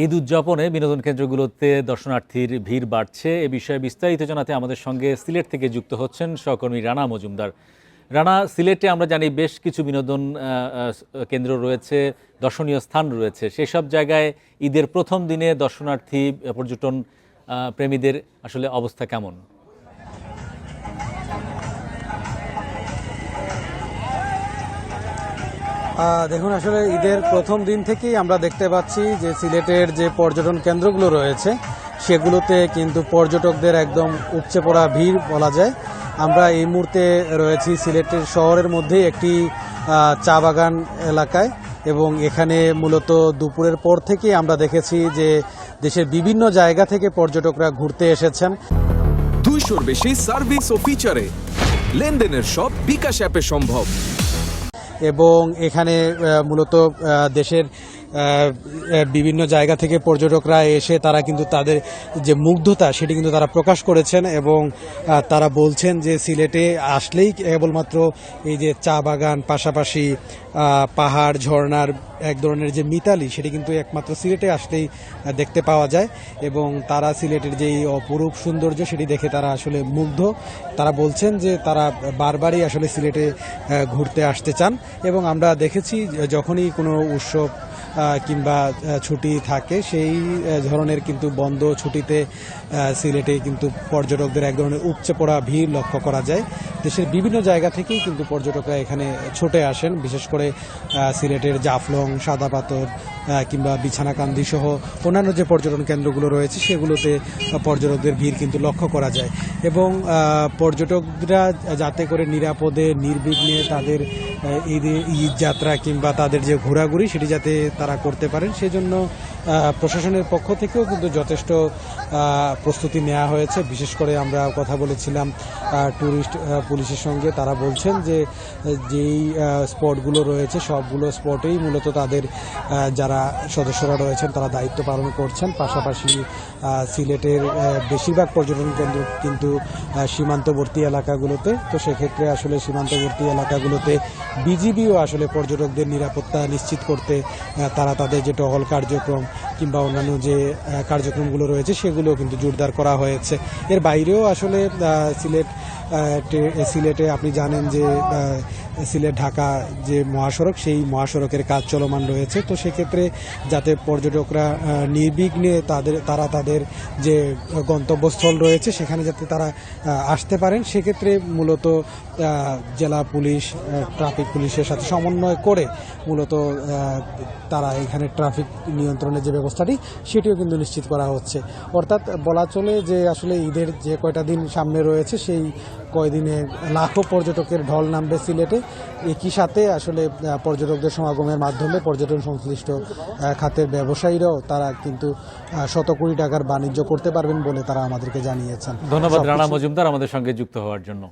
ঈদ উদযাপনে বিনোদন কেন্দ্রগুলোতে দর্শনার্থীর ভিড় বাড়ছে। এ বিষয়ে বিস্তারিত জানাতে আমাদের সঙ্গে সিলেট থেকে যুক্ত হচ্ছেন সহকর্মী রানা মজুমদার। রানা, সিলেটে আমরা জানি বেশ কিছু বিনোদন কেন্দ্র রয়েছে, দর্শনীয় স্থান রয়েছে। সেসব জায়গায় ঈদের প্রথম দিনে দর্শনার্থী পর্যটন প্রেমীদের আসলে অবস্থা কেমন? দেখুন, আসলে ঈদের প্রথম দিন থেকেই আমরা দেখতে পাচ্ছি যে সিলেটের যে পর্যটন কেন্দ্রগুলো রয়েছে সেগুলোতে কিন্তু পর্যটকদের একদম উপচে পড়া ভিড় বলা যায়। আমরা এই মুহূর্তে রয়েছি সিলেটের শহরের মধ্যেই একটি চা বাগান এলাকায়, এবং এখানে মূলত দুপুরের পর থেকেই আমরা দেখেছি যে দেশের বিভিন্ন জায়গা থেকে পর্যটকরা ঘুরতে এসেছেন। 200-র বেশি সার্ভিস ও ফিচারে লেনদেনের সব বিকাশ অ্যাপে সম্ভব। এবং এখানে মূলত দেশের বিভিন্ন জায়গা থেকে পর্যটকরা এসে তারা কিন্তু তাদের যে মুগ্ধতা সেটি কিন্তু তারা প্রকাশ করেছেন, এবং তারা বলছেন যে সিলেটে আসলেই কেবলমাত্র এই যে চা বাগান, পাশাপাশি পাহাড়, ঝর্ণার এক ধরনের যে মিতালি সেটি কিন্তু একমাত্র সিলেটে আসলেই দেখতে পাওয়া যায়, এবং তারা সিলেটের যেই অপরূপ সৌন্দর্য সেটি দেখে তারা আসলে মুগ্ধ। তারা বলছেন যে তারা বারবারই আসলে সিলেটে ঘুরতে আসতে চান, এবং আমরা দেখেছি যখনই কোনো উৎসব কিংবা ছুটি থাকে সেই ধরনের কিন্তু বন্ধ ছুটিতে সিলেটে কিন্তু পর্যটকদের এক ধরনের উপচে পড়া ভিড় লক্ষ্য করা যায়। দেশের বিভিন্ন জায়গা থেকেই কিন্তু পর্যটকরা এখানে ছুটে আসেন, বিশেষ করে সিলেটের জাফলং, সাদা পাথর কিংবা বিছানাকান্দি সহ অন্যান্য যে পর্যটন কেন্দ্রগুলো রয়েছে সেগুলোতে পর্যটকদের ভিড় কিন্তু লক্ষ্য করা যায়, এবং পর্যটকরা যাতে করে নিরাপদে নির্বিঘ্নে তাদের ঈদ যাত্রা কিংবা তাদের যে ঘোরাঘুরি সেটি যাতে তারা করতে পারেন সেজন্য প্রশাসনের পক্ষ থেকেও কিন্তু যথেষ্ট প্রস্তুতি নেওয়া হয়েছে। বিশেষ করে আমরা কথা বলেছিলাম ট্যুরিস্ট পুলিশের সঙ্গে, তারা বলছেন যে যেই স্পটগুলো রয়েছে সবগুলো স্পটেই মূলত তাদের যারা সদস্যরা রয়েছেন তারা দায়িত্ব পালন করছেন। পাশাপাশি সিলেটের বেশিরভাগ পর্যটন কেন্দ্র কিন্তু সীমান্তবর্তী এলাকাগুলোতে, তো সেক্ষেত্রে আসলে সীমান্তবর্তী এলাকাগুলোতে বিজিবিও আসলে পর্যটকদের নিরাপত্তা নিশ্চিত করতে তারা তাদের যে টহল কার্যক্রম কিংবা অন্যান্য যে কার্যক্রমগুলো রয়েছে সেগুলো কিন্তু জোরদার করা হয়েছে। এর বাইরেও আসলে সিলেটে আপনি জানেন যে সিলেট ঢাকা যে মহাসড়ক সেই মহাসড়কের কাজ চলমান রয়েছে, তো সেক্ষেত্রে যাতে পর্যটকরা নির্বিঘ্নে তারা তাদের যে গন্তব্যস্থল রয়েছে সেখানে যাতে তারা আসতে পারেন সেক্ষেত্রে মূলত জেলা পুলিশ, ট্রাফিক পুলিশের সাথে সমন্বয় করে মূলত তারা এখানে ট্রাফিক নিয়ন্ত্রণের যে ব্যবস্থাটি সেটিও কিন্তু নিশ্চিত করা হচ্ছে। অর্থাৎ বলা চলে যে আসলে ঈদের যে কয়টা দিন সামনে রয়েছে সেই কয়দিনে লাখো পর্যটকের ঢল নামবে সিলেটে। একই সাথে আসলে পর্যটকদের সমাগমের মাধ্যমে পর্যটন সংশ্লিষ্ট খাতের ব্যবসায়ীরাও তারা কিন্তু শত কোটি টাকার বাণিজ্য করতে পারবেন বলে তারা আমাদেরকে জানিয়েছেন। ধন্যবাদ রানা মজুমদার আমাদের সঙ্গে যুক্ত হওয়ার জন্য।